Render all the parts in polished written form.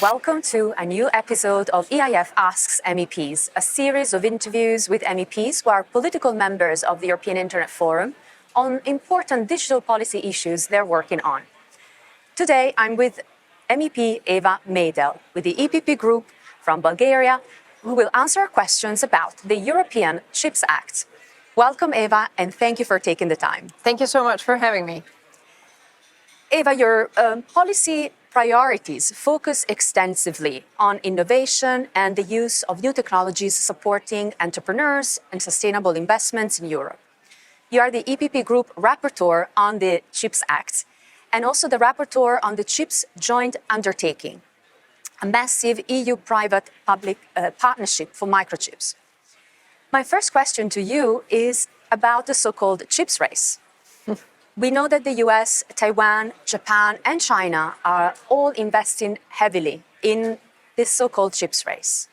Welcome to a new episode of EIFasksMEPs, a series of interviews with MEPs who are political members of the European Internet Forum on important digital policy issues they're working on. Today, I'm with MEP Eva Maydell with the EPP group from Bulgaria, who will answer questions about the European Chips Act. Welcome, Eva, and thank you for taking the time. Thank you so much for having me. Eva, your policy priorities focus extensively on innovation and the use of new technologies supporting entrepreneurs and sustainable investments in Europe. You are the EPP Group Rapporteur on the Chips Act and also the Rapporteur on the Chips Joint Undertaking, a massive EU private-public partnership for microchips. My first question to you is about the so-called chips race. We know that the US, Taiwan, Japan, and China are all investing heavily in this so-called chips race.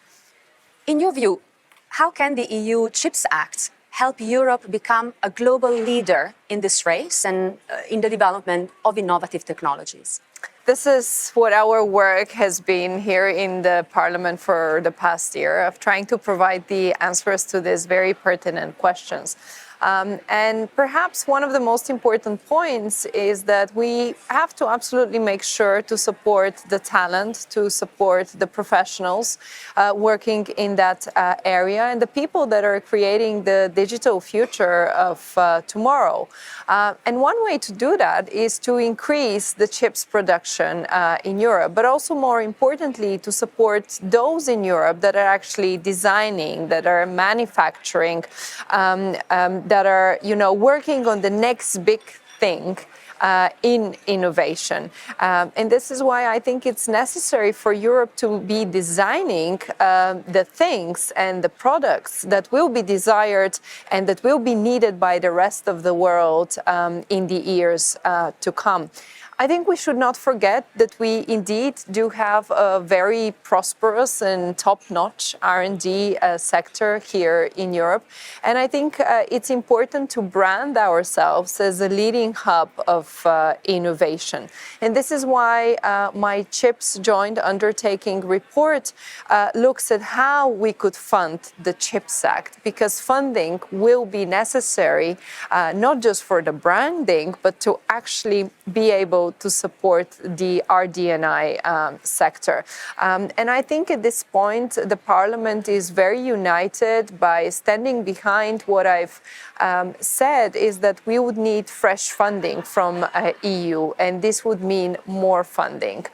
In your view, how can the EU Chips Act help Europe become a global leader in this race and in the development of innovative technologies? This is what our work has been here in the Parliament for the past year, of trying to provide the answers to these very pertinent questions. And perhaps one of the most important points is that we have to absolutely make sure to support the talent, to support the professionals working in that area and the people that are creating the digital future of tomorrow. And one way to do that is to increase the chips production in Europe, but also more importantly, to support those in Europe that are actually designing, that are manufacturing, that are, working on the next big thing in innovation. And this is why I think it's necessary for Europe to be designing the things and the products that will be desired and that will be needed by the rest of the world in the years to come. I think we should not forget that we indeed do have a very prosperous and top-notch R&D sector here in Europe. And I think it's important to brand ourselves as a leading hub of innovation. And this is why my Chips Joint Undertaking report looks at how we could fund the Chips Act, because funding will be necessary not just for the branding, but to actually be able to support the RD&I sector. And I think at this point, the Parliament is very united by standing behind what I've said is that we would need fresh funding from EU, and this would mean more funding.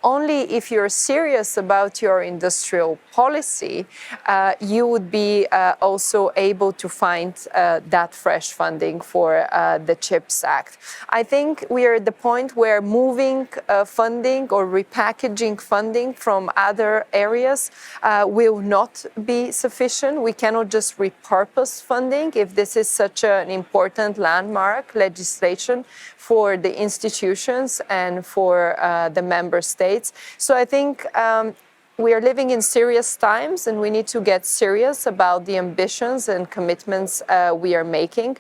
Only if you're serious about your industrial policy, you would be also able to find that fresh funding for the CHIPS Act. I think we are at the point where moving funding or repackaging funding from other areas will not be sufficient. We cannot just repurpose funding if this is such an important landmark legislation for the institutions and for the member states. So I think we are living in serious times, and we need to get serious about the ambitions and commitments we are making.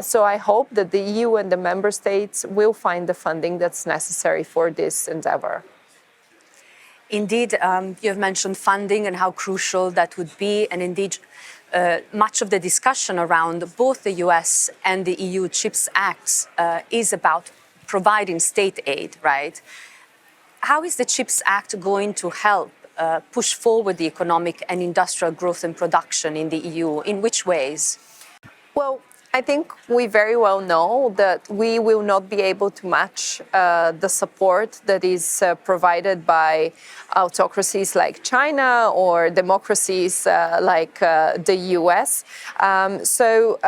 So I hope that the EU and the member states will find the funding that's necessary for this endeavor. Indeed, you have mentioned funding and how crucial that would be, and indeed, much of the discussion around both the US and the EU Chips Acts is about providing state aid, right? How is the Chips Act going to help push forward the economic and industrial growth and production in the EU? In which ways? Well, I think we very well know that we will not be able to match the support that is provided by autocracies like China or democracies like the US. So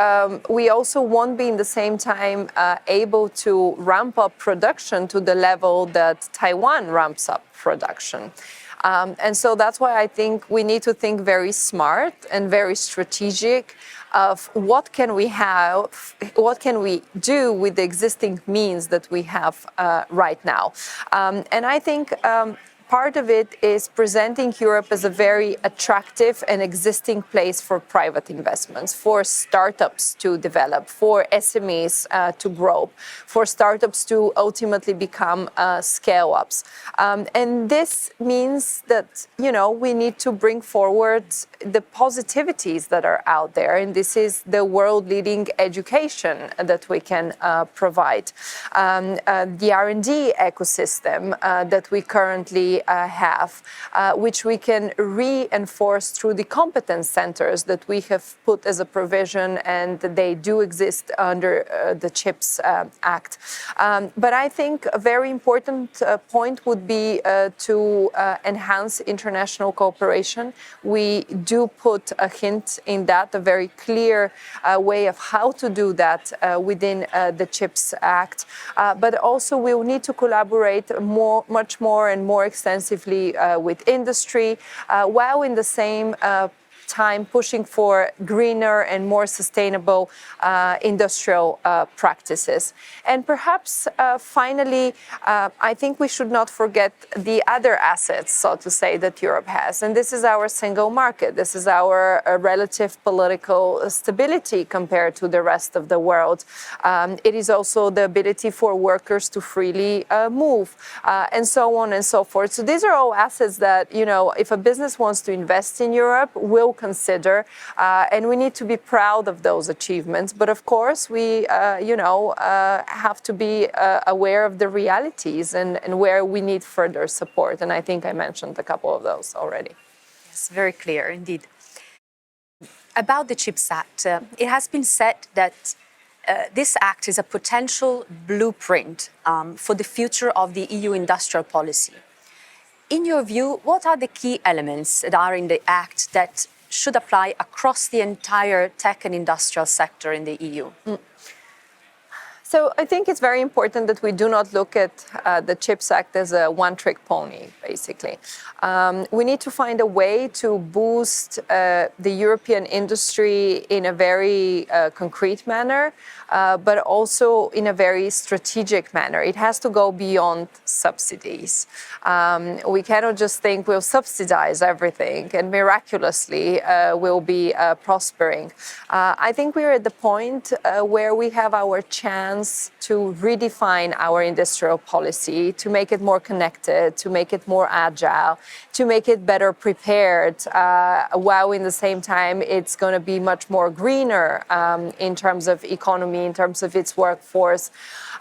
we also won't be in the same time able to ramp up production to the level that Taiwan ramps up production. And so that's why I think we need to think very smart and very strategic of what can we have, what can we do with the existing means that we have right now. And I think part of it is presenting Europe as a very attractive and existing place for private investments, for startups to develop, for SMEs to grow, for startups to ultimately become scale-ups. And this means that, we need to bring forward the positivities that are out there. And this is the world-leading education that we can provide, the R&D ecosystem that we currently have, which we can reinforce through the competence centers that we have put as a provision, and they do exist under the CHIPS Act. But I think a very important point would be to enhance international cooperation. We do put a hint in that, a very clear way of how to do that within the CHIPS Act. But also we will need to collaborate much more and more extensively with industry, while in the same time pushing for greener and more sustainable industrial practices. And perhaps finally, I think we should not forget the other assets, so to say, that Europe has. And this is our single market. This is our relative political stability compared to the rest of the world. It is also the ability for workers to freely move, and so on and so forth. So these are all assets that, if a business wants to invest in Europe, will consider, and we need to be proud of those achievements. But of course, we, have to be aware of the realities and where we need further support. And I think I mentioned a couple of those already. Yes, very clear indeed. About the CHIPS Act, it has been said that this act is a potential blueprint for the future of the EU industrial policy. In your view, what are the key elements that are in the act that should apply across the entire tech and industrial sector in the EU? So I think it's very important that we do not look at the CHIPS Act as a one-trick pony, basically. We need to find a way to boost the European industry in a very concrete manner, but also in a very strategic manner. It has to go beyond subsidies. We cannot just think we'll subsidize everything and miraculously we'll be prospering. I think we're at the point where we have our chance to redefine our industrial policy, to make it more connected, to make it more agile, to make it better prepared, while in the same time it's going to be much more greener in terms of economy, in terms of its workforce.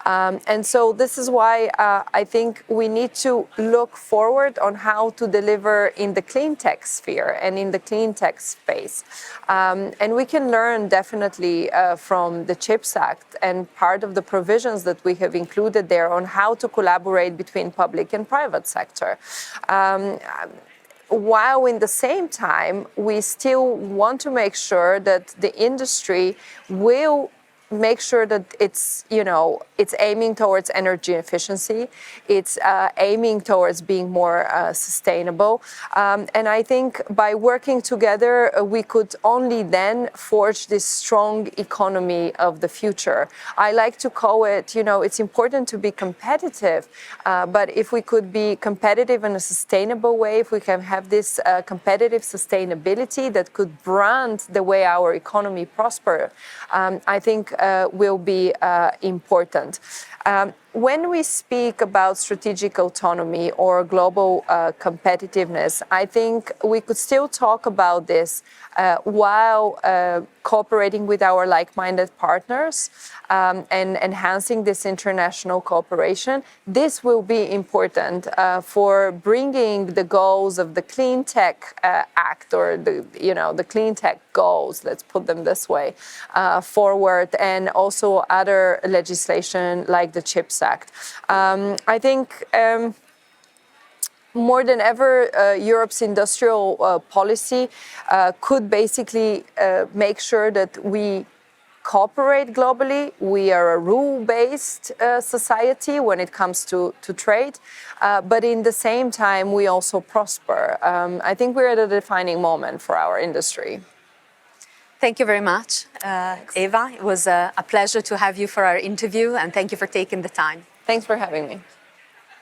And so this is why I think we need to look forward on how to deliver in the clean tech sphere and in the clean tech space. And we can learn definitely from the CHIPS Act and part of the provisions that we have included there on how to collaborate between public and private sector. While in the same time, we still want to make sure that the industry will make sure that it's aiming towards energy efficiency, it's aiming towards being more sustainable. And I think by working together, we could only then forge this strong economy of the future. I like to call it, it's important to be competitive, but if we could be competitive in a sustainable way, if we can have this competitive sustainability that could brand the way our economy prosper, I think will be important. When we speak about strategic autonomy or global competitiveness, I think we could still talk about this while cooperating with our like-minded partners and enhancing this international cooperation. This will be important for bringing the goals of the Clean Tech Act or the clean tech goals, let's put them this way, forward, and also other legislation like the CHIPS Act. I think more than ever, Europe's industrial policy could basically make sure that we cooperate globally. We are a rule-based society when it comes to trade, but in the same time, we also prosper. I think we're at a defining moment for our industry. Thank you very much, Eva. It was a pleasure to have you for our interview, and thank you for taking the time. Thanks for having me.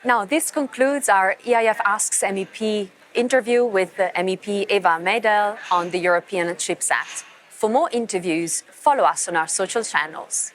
Now, this concludes our EIF Asks MEP interview with the MEP Eva Maydell on the European Chips Act. For more interviews, follow us on our social channels.